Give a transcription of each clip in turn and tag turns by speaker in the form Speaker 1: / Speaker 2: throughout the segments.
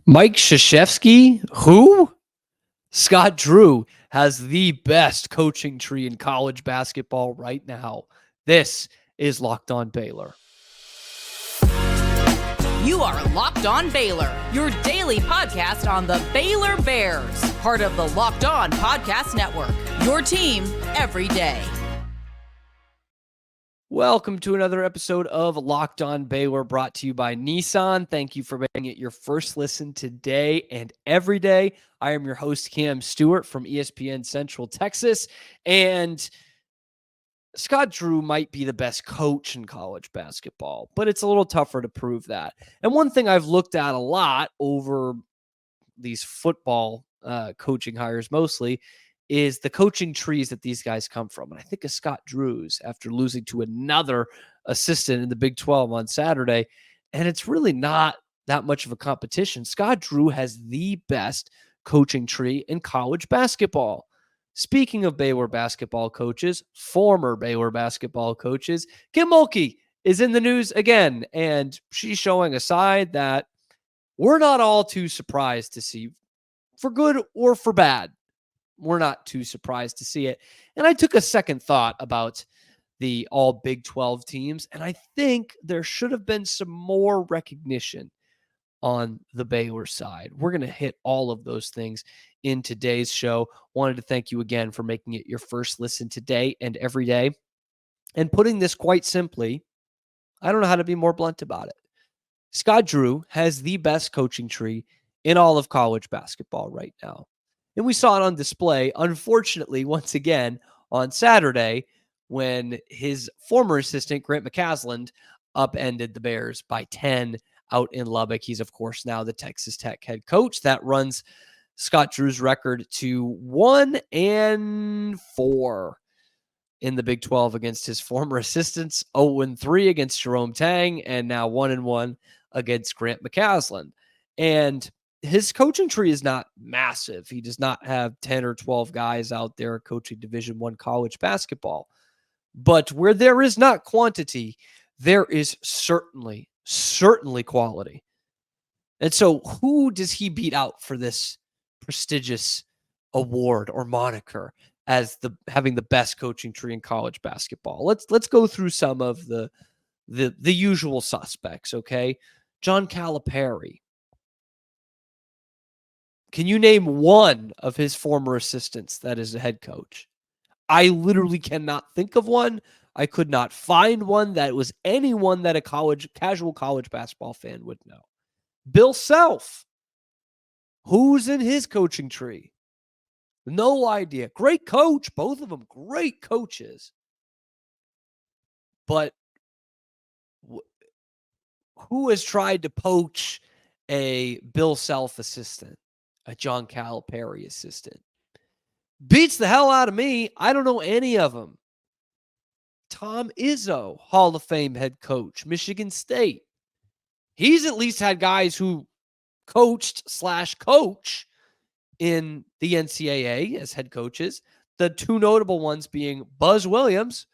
Speaker 1: Mike Krzyzewski, who? Scott Drew has the best coaching tree in college basketball right now. This is Locked On Baylor.
Speaker 2: You are Locked On Baylor, your daily podcast on the Baylor Bears, part of the Locked On Podcast Network, your team every day.
Speaker 1: Welcome to another episode of Locked On Baylor, brought to you by Nissan. Thank you for making it your first listen today and every day. I am your host, Cam Stewart from ESPN Central Texas, and Scott Drew might be the best coach in college basketball, but it's a little tougher to prove that. And one thing I've looked at a lot over these football coaching hires mostly is the coaching trees that these guys come from. And I think of Scott Drew's after losing to another assistant in the Big 12 on Saturday. And it's really not that much of a competition. Scott Drew has the best coaching tree in college basketball. Speaking of Baylor basketball coaches, former Baylor basketball coaches, Kim Mulkey is in the news again. And she's showing a side that we're not all too surprised to see, for good or for bad. We're not too surprised to see it. And I took a second thought about the all Big 12 teams, and I think there should have been some more recognition on the Baylor side. We're going to hit all of those things in today's show. Wanted to thank you again for making it your first listen today and every day. And putting this quite simply, I don't know how to be more blunt about it. Scott Drew has the best coaching tree in all of college basketball right now. And we saw it on display, unfortunately, once again on Saturday when his former assistant, Grant McCasland, upended the Bears by 10 out in Lubbock. He's, of course, now the Texas Tech head coach. That runs Scott Drew's record to 1-4 in the Big 12 against his former assistants, 0-3 against Jerome Tang, and now 1-1 against Grant McCasland. And his coaching tree is not massive. He does not have 10 or 12 guys out there coaching Division I college basketball. But where there is not quantity, there is certainly quality. And so who does he beat out for this prestigious award or moniker as having the best coaching tree in college basketball? Let's go through some of the usual suspects, okay? John Calipari. Can you name one of his former assistants that is a head coach? I literally cannot think of one. I could not find one that was anyone that a casual college basketball fan would know. Bill Self. Who's in his coaching tree? No idea. Great coach. Both of them great coaches. But who has tried to poach a Bill Self assistant? A John Calipari assistant? Beats the hell out of me. I don't know any of them. Tom Izzo, Hall of Fame head coach, Michigan State. He's at least had guys who coached/coach in the NCAA as head coaches. The two notable ones being Buzz Williams,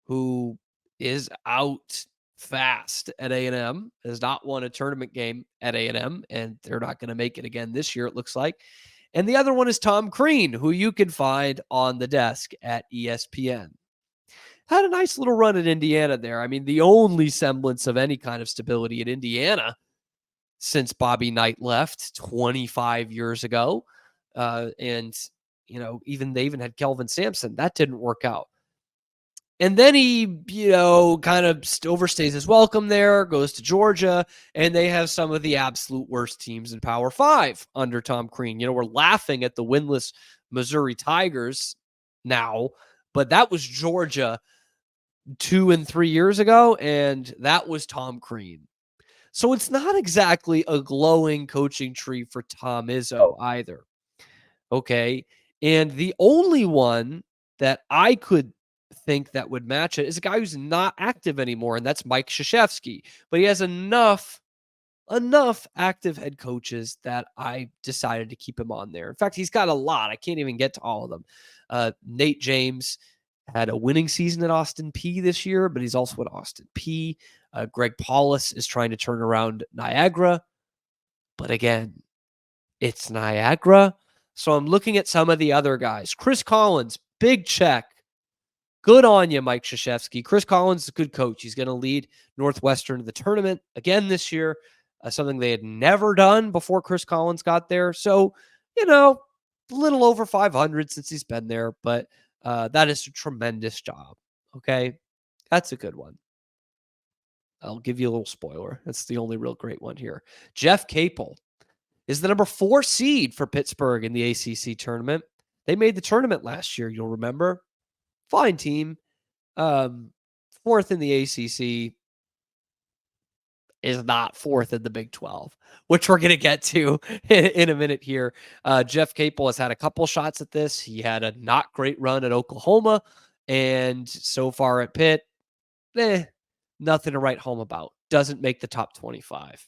Speaker 1: who is out fast at A&M, has not won a tournament game at A&M, and they're not going to make it again this year, it looks like. And the other one is Tom Crean, who you can find on the desk at ESPN. Had a nice little run at Indiana there. I mean, the only semblance of any kind of stability at Indiana since Bobby Knight left 25 years ago. And, you know, they even had Kelvin Sampson. That didn't work out. And then he, kind of overstays his welcome there, goes to Georgia, and they have some of the absolute worst teams in Power 5 under Tom Crean. We're laughing at the winless Missouri Tigers now, but that was Georgia 2 and 3 years ago, and that was Tom Crean. So it's not exactly a glowing coaching tree for Tom Izzo either. Okay. And the only one that I could think that would match it is a guy who's not active anymore, and that's Mike Krzyzewski. But he has enough active head coaches that I decided to keep him on there. In fact, he's got a lot. I can't even get to all of them. Nate James had a winning season at Austin Peay this year, but he's also at Austin Peay. Greg Paulus is trying to turn around Niagara. But again, it's Niagara. So I'm looking at some of the other guys. Chris Collins, big check. Good on you, Mike Krzyzewski. Chris Collins is a good coach. He's going to lead Northwestern to the tournament again this year, something they had never done before Chris Collins got there. So, a little over 500 since he's been there, but that is a tremendous job. Okay, that's a good one. I'll give you a little spoiler. That's the only real great one here. Jeff Capel is the number 4 seed for Pittsburgh in the ACC tournament. They made the tournament last year, you'll remember. Fine team. 4th in the ACC is not 4th in the Big 12, which we're going to get to in a minute here. Jeff Capel has had a couple shots at this. He had a not great run at Oklahoma, and so far at Pitt, nothing to write home about. Doesn't make the top 25.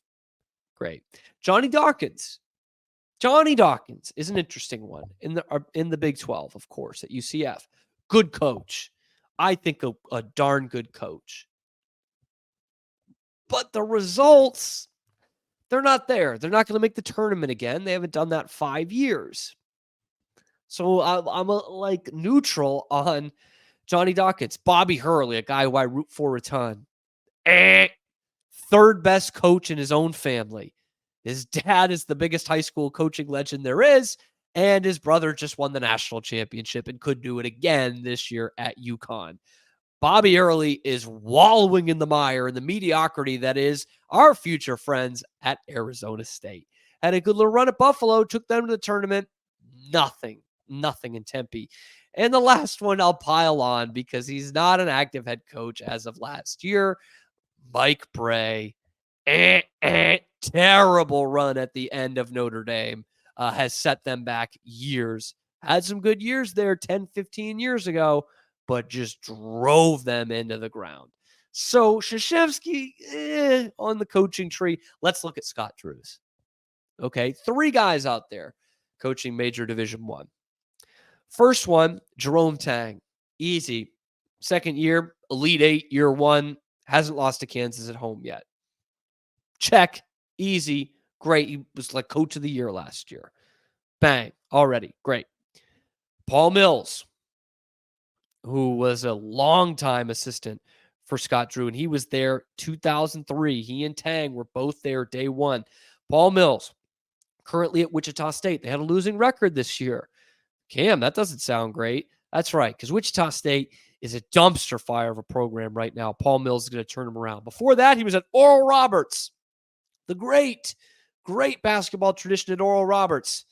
Speaker 1: Great. Johnny Dawkins. Johnny Dawkins is an interesting one in the Big 12, of course, at UCF. Good coach. I think a darn good coach. But the results, they're not there. They're not going to make the tournament again. They haven't done that in 5 years. So I'm like neutral on Johnny Dawkins. Bobby Hurley, a guy who I root for a ton. Third best coach in his own family. His dad is the biggest high school coaching legend there is, and his brother just won the national championship and could do it again this year at UConn. Bobby Hurley is wallowing in the mire and the mediocrity that is our future friends at Arizona State. Had a good little run at Buffalo, took them to the tournament. Nothing in Tempe. And the last one I'll pile on because he's not an active head coach as of last year. Mike Bray. Terrible run at the end of Notre Dame. Has set them back years. Had some good years there 10, 15 years ago, but just drove them into the ground. So Krzyzewski on the coaching tree. Let's look at Scott Drews. Okay, 3 guys out there coaching major Division I. First one, Jerome Tang. Easy. Second year, Elite 8, year 1. Hasn't lost to Kansas at home yet. Check. Easy. Great. He was like coach of the year last year. Bang. Already. Great. Paul Mills, who was a longtime assistant for Scott Drew, and he was there 2003. He and Tang were both there day one. Paul Mills, currently at Wichita State. They had a losing record this year. Cam, that doesn't sound great. That's right, because Wichita State is a dumpster fire of a program right now. Paul Mills is going to turn them around. Before that, he was at Oral Roberts, the great basketball tradition at Oral Roberts.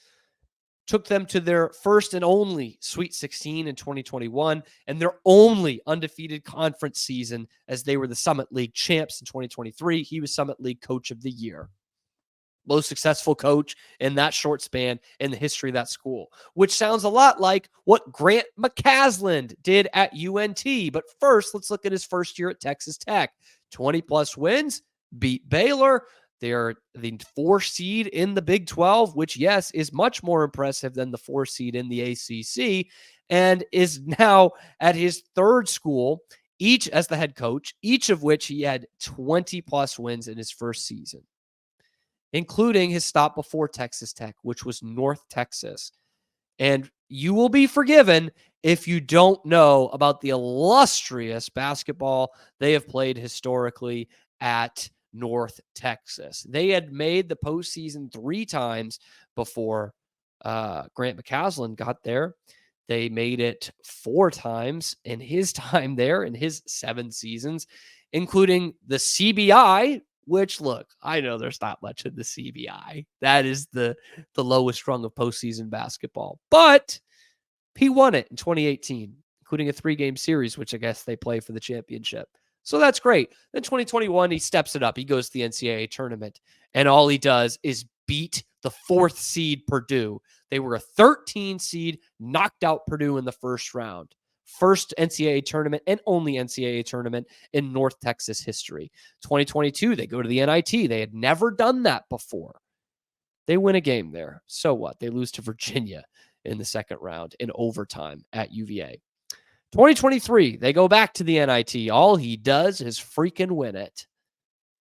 Speaker 1: Took them to their first and only Sweet 16 in 2021 and their only undefeated conference season as they were the Summit League champs in 2023. He was Summit League Coach of the Year. Most successful coach in that short span in the history of that school, which sounds a lot like what Grant McCasland did at UNT. But first, let's look at his first year at Texas Tech. 20-plus wins, beat Baylor. They are the 4 seed in the Big 12, which, yes, is much more impressive than the 4 seed in the ACC, and is now at his 3rd school, each as the head coach, each of which he had 20-plus wins in his first season, including his stop before Texas Tech, which was North Texas. And you will be forgiven if you don't know about the illustrious basketball they have played historically at North Texas. They had made the postseason 3 times before Grant McCasland got there. They made it 4 times in his time there in his 7 seasons, including the CBI, which, look, I know there's not much in the CBI. That is the lowest rung of postseason basketball. But he won it in 2018, including a 3-game series, which I guess they play for the championship. So that's great. Then 2021, he steps it up. He goes to the NCAA tournament, and all he does is beat the 4th seed Purdue. They were a 13 seed, knocked out Purdue in the first round. First NCAA tournament and only NCAA tournament in North Texas history. 2022, they go to the NIT. They had never done that before. They win a game there. So what? They lose to Virginia in the second round in overtime at UVA. 2023, they go back to the NIT. All he does is freaking win it.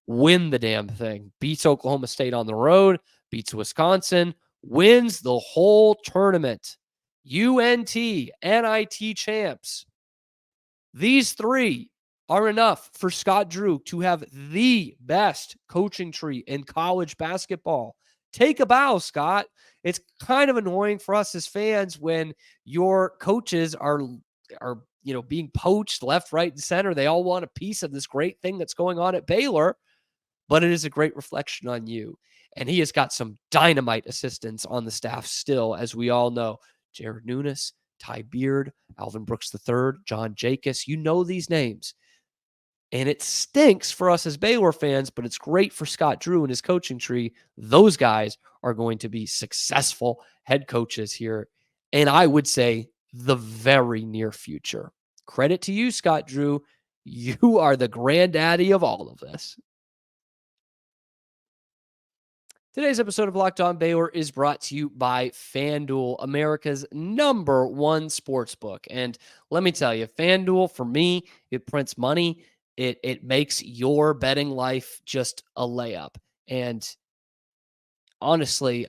Speaker 1: Win the damn thing. Beats Oklahoma State on the road. beats Wisconsin, wins the whole tournament. UNT, NIT champs. These three are enough for Scott Drew to have the best coaching tree in college basketball. Take a bow, Scott. It's kind of annoying for us as fans when your coaches are being poached left, right, and center. They all want a piece of this great thing that's going on at Baylor, but it is a great reflection on you. And he has got some dynamite assistants on the staff still, as we all know. Jared Nunes, Ty Beard, Alvin Brooks III, John Jacobs. You know these names. And it stinks for us as Baylor fans, but it's great for Scott Drew and his coaching tree. Those guys are going to be successful head coaches here. And I would say the very near future. Credit to you, Scott Drew. You are the granddaddy of all of this. Today's episode of Locked On Baylor is brought to you by FanDuel, America's #1 sportsbook. And let me tell you, FanDuel, for me, it prints money. It makes your betting life just a layup. And honestly,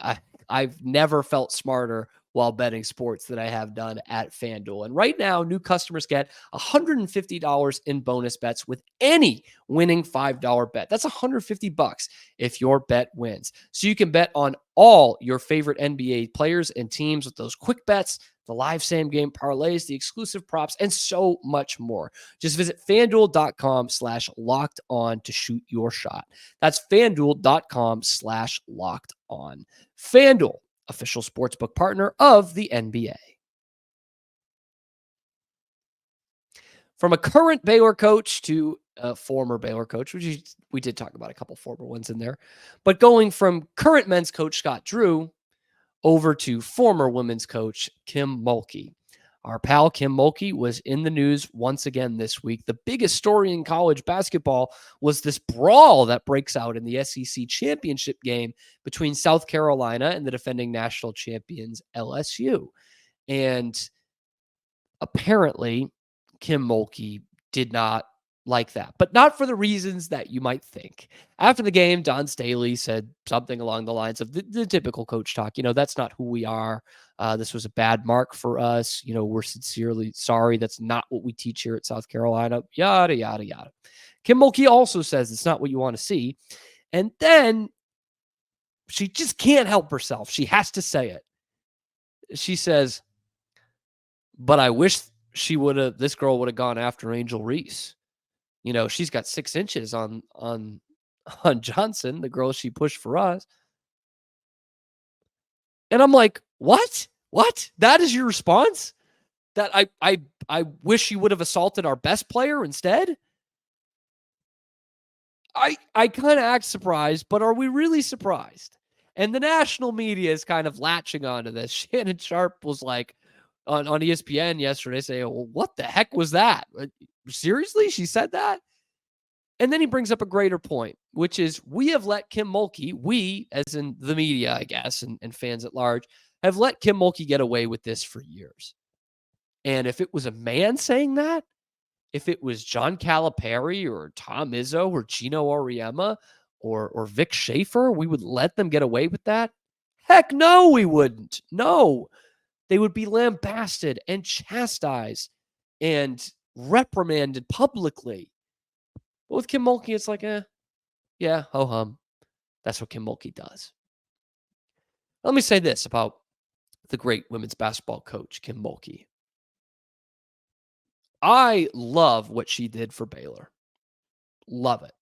Speaker 1: I've never felt smarter while betting sports than I have done at FanDuel. And right now, new customers get $150 in bonus bets with any winning $5 bet. That's $150 if your bet wins. So you can bet on all your favorite NBA players and teams with those quick bets, the live same game parlays, the exclusive props, and so much more. Just visit FanDuel.com/locked-on to shoot your shot. That's FanDuel.com/locked-on. FanDuel, official sportsbook partner of the NBA. From a current Baylor coach to a former Baylor coach, which we did talk about a couple former ones in there, but going from current men's coach Scott Drew over to former women's coach Kim Mulkey. Our pal Kim Mulkey was in the news once again this week. The biggest story in college basketball was this brawl that breaks out in the SEC championship game between South Carolina and the defending national champions LSU. And apparently Kim Mulkey did not like that, but not for the reasons that you might think. After the game, Don Staley said something along the lines of the typical coach talk. That's not who we are. This was a bad mark for us. We're sincerely sorry. That's not what we teach here at South Carolina. Yada, yada, yada. Kim Mulkey also says it's not what you want to see. And then she just can't help herself. She has to say it. She says, but I wish this girl would have gone after Angel Reese. She's got 6 inches on Johnson, the girl she pushed for us. And I'm like, what? That is your response? That I wish you would have assaulted our best player instead? I kind of act surprised, but are we really surprised? And the national media is kind of latching onto this. Shannon Sharp was like on ESPN yesterday saying, well, what the heck was that? Seriously? She said that? And then he brings up a greater point, which is we have let Kim Mulkey, we, as in the media, I guess, and fans at large, have let Kim Mulkey get away with this for years. And if it was a man saying that, if it was John Calipari or Tom Izzo or Gino Auriemma or Vic Schaefer, we would let them get away with that? Heck no, we wouldn't. No. They would be lambasted and chastised and reprimanded publicly. But with Kim Mulkey, it's like, yeah, ho-hum. That's what Kim Mulkey does. Let me say this about the great women's basketball coach, Kim Mulkey. I love what she did for Baylor. Love it.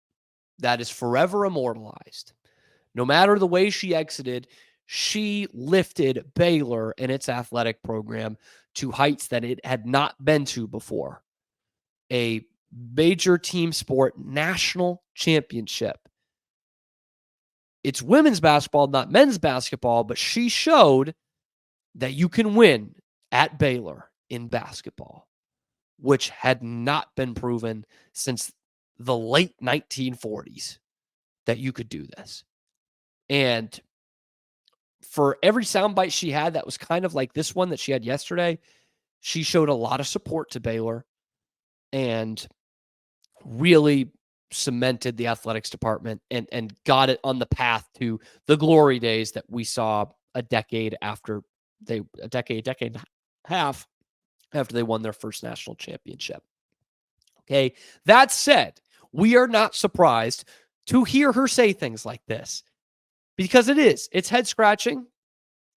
Speaker 1: That is forever immortalized. No matter the way she exited, she lifted Baylor and its athletic program to heights that it had not been to before. A major team sport national championship. It's women's basketball, not men's basketball, but she showed that you can win at Baylor in basketball, which had not been proven since the late 1940s that you could do this. And for every soundbite she had that was kind of like this one that she had yesterday, she showed a lot of support to Baylor and really cemented the athletics department and got it on the path to the glory days that we saw a decade and a half after they won their first national championship. Okay. That said, we are not surprised to hear her say things like this because it's head scratching.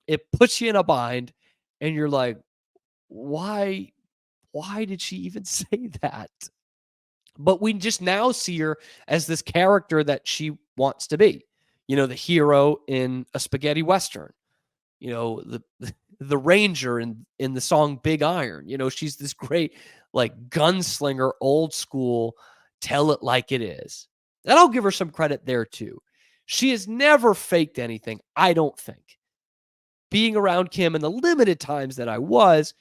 Speaker 1: It puts you in a bind and you're like, why did she even say that? But we just now see her as this character that she wants to be, the hero in a spaghetti Western, the ranger in the song Big Iron. She's this great, like, gunslinger, old school, tell it like it is. And I'll give her some credit there too. She has never faked anything, I don't think. Being around Kim in the limited times that I was,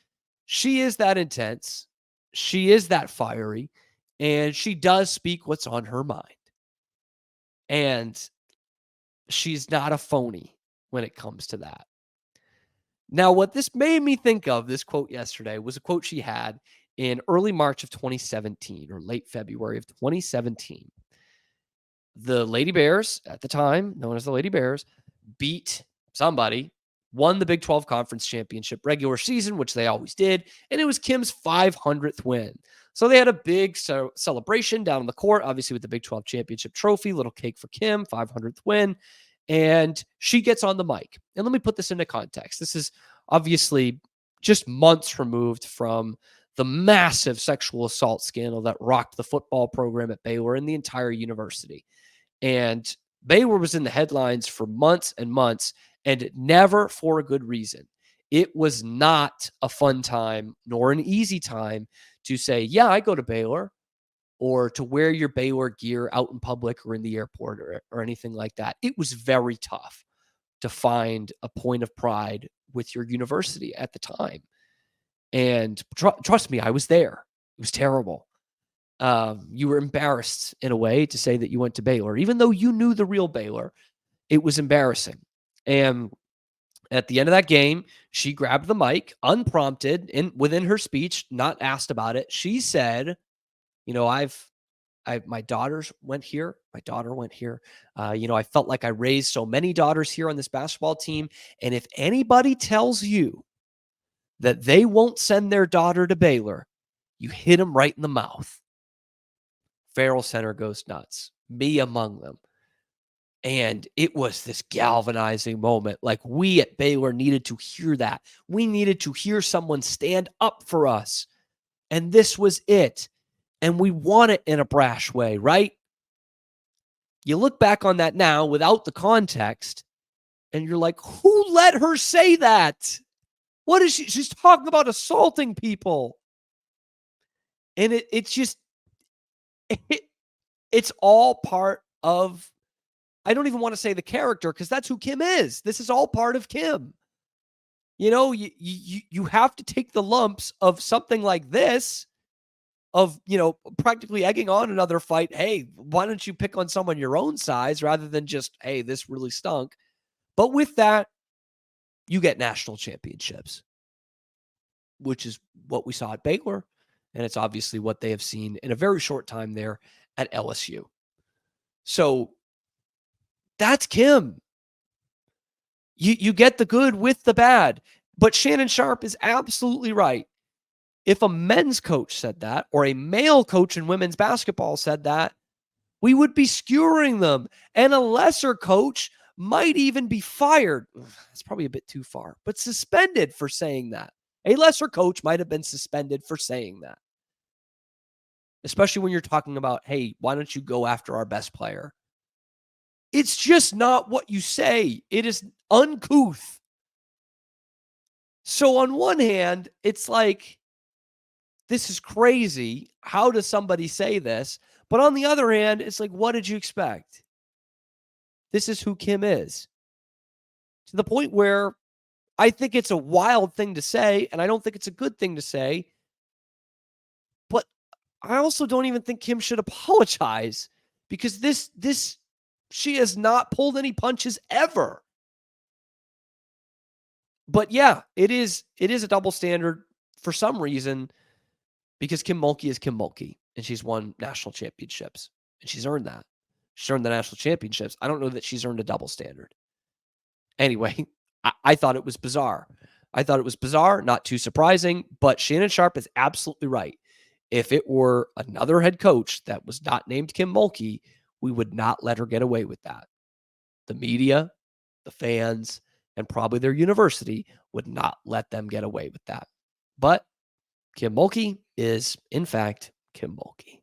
Speaker 1: she is that intense. She is that fiery. And she does speak what's on her mind. And she's not a phony when it comes to that. Now, what this made me think of, this quote yesterday, was a quote she had in early March of 2017 or late February of 2017. The Lady Bears, at the time known as the Lady Bears, beat somebody, won the Big 12 Conference Championship regular season, which they always did, and it was Kim's 500th win. So they had a big celebration down on the court, obviously with the Big 12 Championship trophy, little cake for Kim, 500th win, and she gets on the mic. And let me put this into context. This is obviously just months removed from the massive sexual assault scandal that rocked the football program at Baylor and the entire university. And Baylor was in the headlines for months and months, and never for a good reason. It was not a fun time nor an easy time to say, yeah, I go to Baylor, or to wear your Baylor gear out in public or in the airport or anything like that. It was very tough to find a point of pride with your university at the time. And trust me, I was there. It was terrible. You were embarrassed in a way to say that you went to Baylor, even though you knew the real Baylor. It was embarrassing. And at the end of that game, she grabbed the mic unprompted and within her speech, not asked about it. She said, my daughters went here. My daughter went here. I felt like I raised so many daughters here on this basketball team. And if anybody tells you that they won't send their daughter to Baylor, you hit them right in the mouth. Farrell Center goes nuts, me among them. And it was this galvanizing moment. Like, we at Baylor needed to hear that. We needed to hear someone stand up for us. And this was it. And we won it in a brash way, right? You look back on that now without the context, and you're like, who let her say that? What is she? She's talking about assaulting people. And it's all part of, I don't even want to say the character, because that's who Kim is. This is all part of Kim. You have to take the lumps of something like this, of, practically egging on another fight. Hey, why don't you pick on someone your own size rather than just, hey, this really stunk. But with that, you get national championships, which is what we saw at Baylor. And it's obviously what they have seen in a very short time there at LSU. So that's Kim. You get the good with the bad. But Shannon Sharpe is absolutely right. If a men's coach said that, or a male coach in women's basketball said that, we would be skewering them. And a lesser coach might even be fired. That's probably a bit too far, but suspended for saying that. A lesser coach might have been suspended for saying that. Especially when you're talking about, hey, why don't you go after our best player? It's just not what you say. It is uncouth. So on one hand, it's like, this is crazy. How does somebody say this? But on the other hand, it's like, what did you expect? This is who Kim is. To the point where I think it's a wild thing to say, and I don't think it's a good thing to say. But I also don't even think Kim should apologize, because she has not pulled any punches ever. But yeah, it is a double standard for some reason, because Kim Mulkey is Kim Mulkey, and she's won national championships. and she's earned that. She's earned the national championships. I don't know that she's earned a double standard. Anyway, I thought it was bizarre. Not too surprising, but Shannon Sharpe is absolutely right. If it were another head coach that was not named Kim Mulkey, we would not let her get away with that. The media, the fans, and probably their university would not let them get away with that. But Kim Mulkey is, in fact, Kim Mulkey.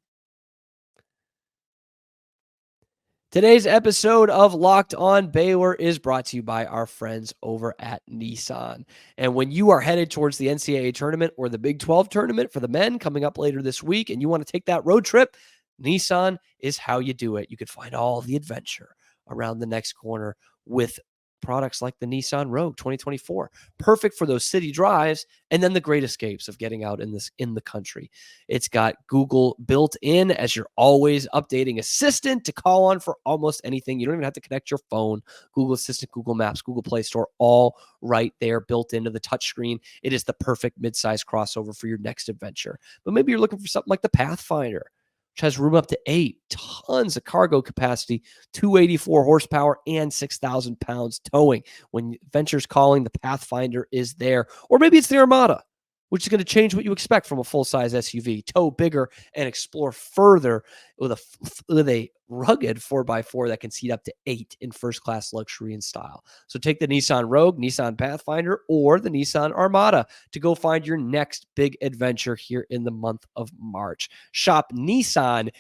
Speaker 1: Today's episode of Locked On Baylor is brought to you by our friends over at Nissan. And when you are headed towards the NCAA tournament or the Big 12 tournament for the men coming up later this week, and you want to take that road trip, Nissan is how you do it. You could find all the adventure around the next corner with products like the Nissan Rogue 2024, perfect for those city drives and then the great escapes of getting out in the country. It's got Google built in as your always updating assistant to call on for almost anything. You don't even have to connect your phone. Google Assistant, Google Maps, Google Play Store, all right there built into the touchscreen. It is the perfect midsize crossover for your next adventure. But maybe you're looking for something like the Pathfinder, which has room up to 8, tons of cargo capacity, 284 horsepower, and 6,000 pounds towing. When Venture's calling, the Pathfinder is there. Or maybe it's the Armada, which is going to change what you expect from a full-size SUV. Tow bigger and explore further with a rugged 4x4 that can seat up to 8 in first-class luxury and style. So take the Nissan Rogue, Nissan Pathfinder, or the Nissan Armada to go find your next big adventure here in the month of March. Shop NissanUSA.com.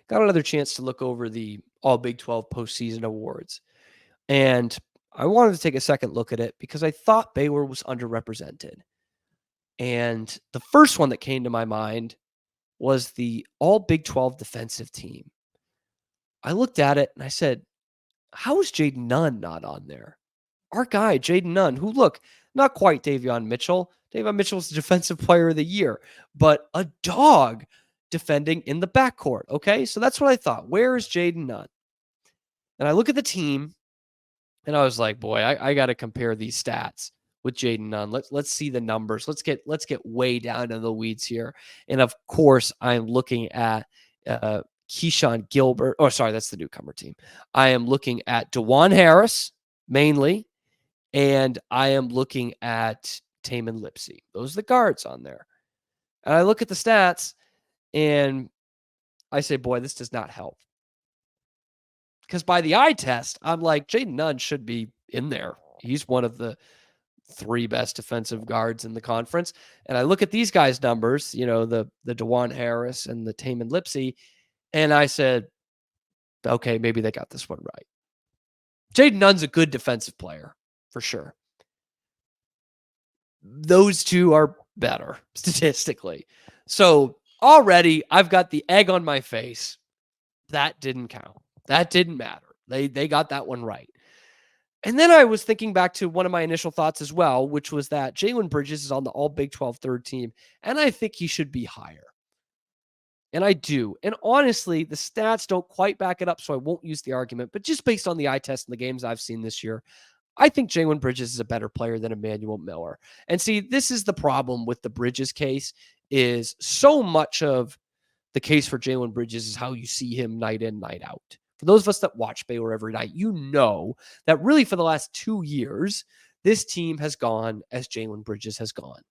Speaker 1: Got another chance to look over the All Big 12 postseason awards. And I wanted to take a second look at it because I thought Baylor was underrepresented. And the first one that came to my mind was the All Big 12 defensive team. I looked at it and I said, how is Jaden Nunn not on there? Our guy, Jaden Nunn, who, look, not quite Davion Mitchell. Davion Mitchell's the defensive player of the year, but a dog defending in the backcourt. Okay, so that's what I thought. Where is Jaden Nunn? And I look at the team and I was like, boy, I got to compare these stats with Jaden Nunn. Let's see the numbers. Let's get way down in the weeds here. And of course, I'm looking at Keyshawn Gilbert. Oh, sorry, that's the newcomer team. I am looking at DeJuan Harris mainly, and I am looking at Tamin Lipsey. Those are the guards on there. And I look at the stats, and I say, boy, this does not help. Because by the eye test, I'm like, Jaden Nunn should be in there. He's one of the 3 best defensive guards in the conference. And I look at these guys' numbers, you know, the DeJuan Harris and the Tamin Lipsey, and I said, okay, maybe they got this one right. Jaden Nunn's a good defensive player, for sure. Those two are better statistically. So already I've got the egg on my face. That didn't count. That didn't matter. They got that one right. And then I was thinking back to one of my initial thoughts as well, which was that Jalen Bridges is on the All Big 12 third team, and I think he should be higher. And I do. And honestly, the stats don't quite back it up, so I won't use the argument. But just based on the eye test and the games I've seen this year, I think Jalen Bridges is a better player than Emmanuel Miller. And see, this is the problem with the Bridges case, is so much of the case for Jalen Bridges is how you see him night in, night out. For those of us that watch Baylor every night, you know that really for the last 2 years, this team has gone as Jalen Bridges has gone.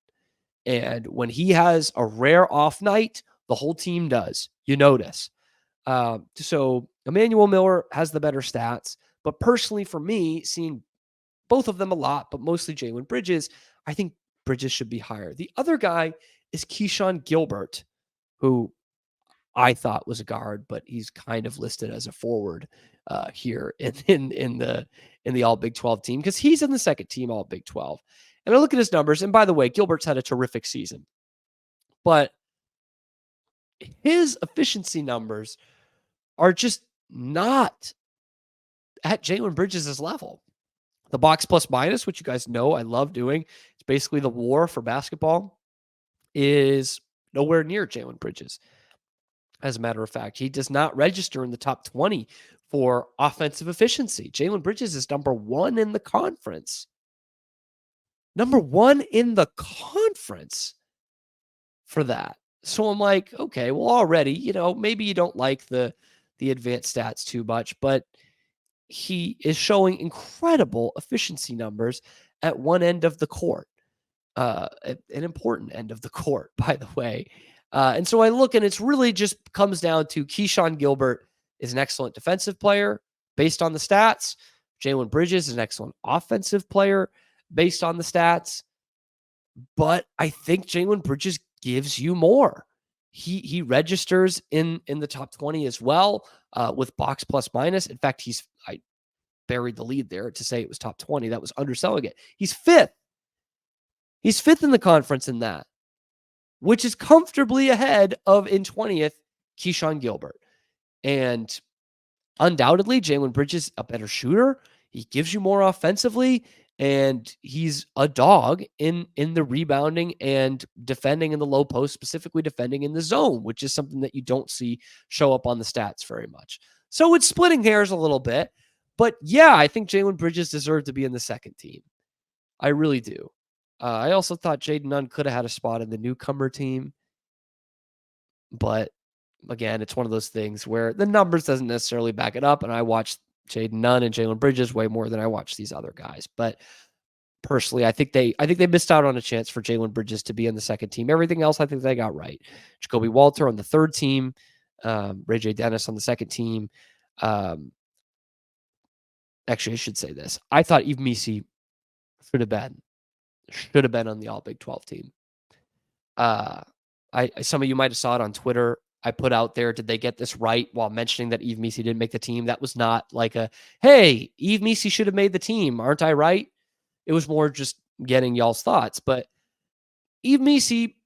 Speaker 1: And when he has a rare off night, the whole team does. You notice. So Emmanuel Miller has the better stats. But personally, for me, seeing both of them a lot, but mostly Jalen Bridges, I think Bridges should be higher. The other guy is Keyshawn Gilbert, who I thought was a guard, but he's kind of listed as a forward here in the All Big 12 team because he's in the second team All Big 12. And I look at his numbers, and by the way, Gilbert's had a terrific season, but his efficiency numbers are just not at Jalen Bridges' level. The box plus minus, which you guys know I love doing, it's basically the war for basketball, is nowhere near Jalen Bridges. As a matter of fact, he does not register in the top 20 for offensive efficiency. Jalen Bridges is number 1 in the conference. Number 1 in the conference for that. So I'm like, okay, well, already, maybe you don't like the advanced stats too much, but he is showing incredible efficiency numbers at one end of the court, an important end of the court, by the way. And so I look, and it's really just comes down to Keyshawn Gilbert is an excellent defensive player based on the stats. Jalen Bridges is an excellent offensive player based on the stats. But I think Jalen Bridges gives you more. He registers in the top 20 as well, with box plus minus. In fact, I buried the lead there to say it was top 20. That was underselling it. He's fifth. He's fifth in the conference in that, which is comfortably ahead of in 20th, Keyshawn Gilbert. And undoubtedly, Jalen Bridges a better shooter. He gives you more offensively, and he's a dog in the rebounding and defending in the low post, specifically defending in the zone, which is something that you don't see show up on the stats very much. So it's splitting hairs a little bit. But yeah, I think Jalen Bridges deserved to be in the second team. I really do. I also thought Jaden Nunn could have had a spot in the newcomer team. But again, it's one of those things where the numbers doesn't necessarily back it up. And I watched Jaden Nunn and Jalen Bridges way more than I watch these other guys. But personally, I think they missed out on a chance for Jalen Bridges to be in the second team. Everything else, I think they got right. Jacoby Walter on the third team, Ray J. Dennis on the second team. Actually, I should say this. I thought Yves Missi should have been on the All Big 12 team. Some of you might have saw it on Twitter. I put out there, did they get this right, while mentioning that Yves Missi didn't make the team? That was not like hey, Yves Missi should have made the team. Aren't I right? It was more just getting y'all's thoughts. But Yves Missi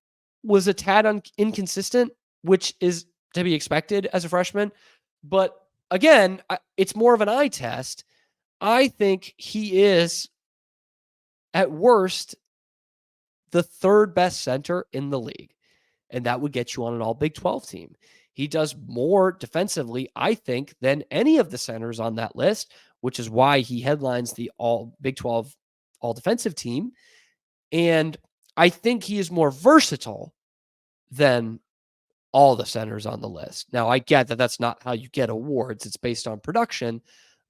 Speaker 1: was a tad inconsistent, which is to be expected as a freshman. But again, it's more of an eye test. I think he is, at worst, the third best center in the league. And that would get you on an all Big 12 team. He does more defensively, I think, than any of the centers on that list, which is why he headlines the all Big 12 all defensive team. And I think he is more versatile than all the centers on the list. Now, I get that that's not how you get awards. It's based on production,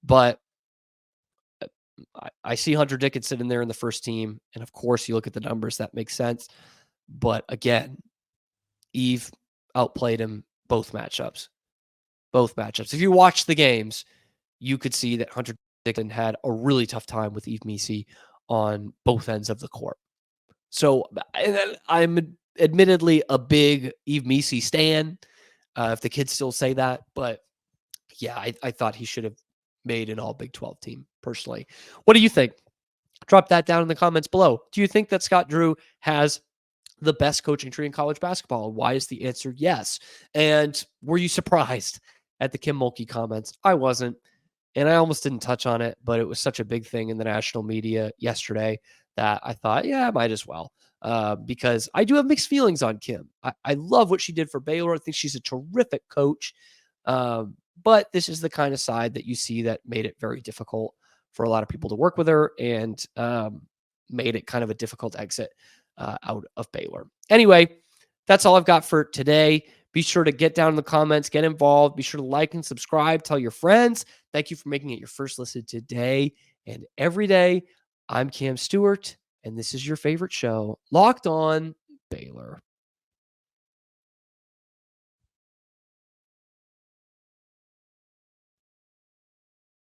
Speaker 1: but I see Hunter Dickinson in there in the first team. And of course, you look at the numbers, that makes sense. But again, Yves outplayed him both matchups. If you watch the games, you could see that Hunter Dickinson had a really tough time with Yves Missi on both ends of the court. So I'm admittedly a big Yves Missi stan, if the kids still say that. But yeah, I thought he should have made an all Big 12 team, personally. What do you think? Drop that down in the comments below. Do you think that Scott Drew has the best coaching tree in college basketball? Why is the answer yes? And were you surprised at the Kim Mulkey comments? I wasn't. And I almost didn't touch on it, but it was such a big thing in the national media yesterday that I thought, yeah, I might as well. Because I do have mixed feelings on Kim. I love what she did for Baylor. I think she's a terrific coach. But this is the kind of side that you see that made it very difficult for a lot of people to work with her, and made it kind of a difficult exit out of Baylor. Anyway, that's all I've got for today. Be sure to get down in the comments, get involved. Be sure to like and subscribe. Tell your friends. Thank you for making it your first listen today and every day. I'm Cam Stewart, and this is your favorite show, Locked On Baylor.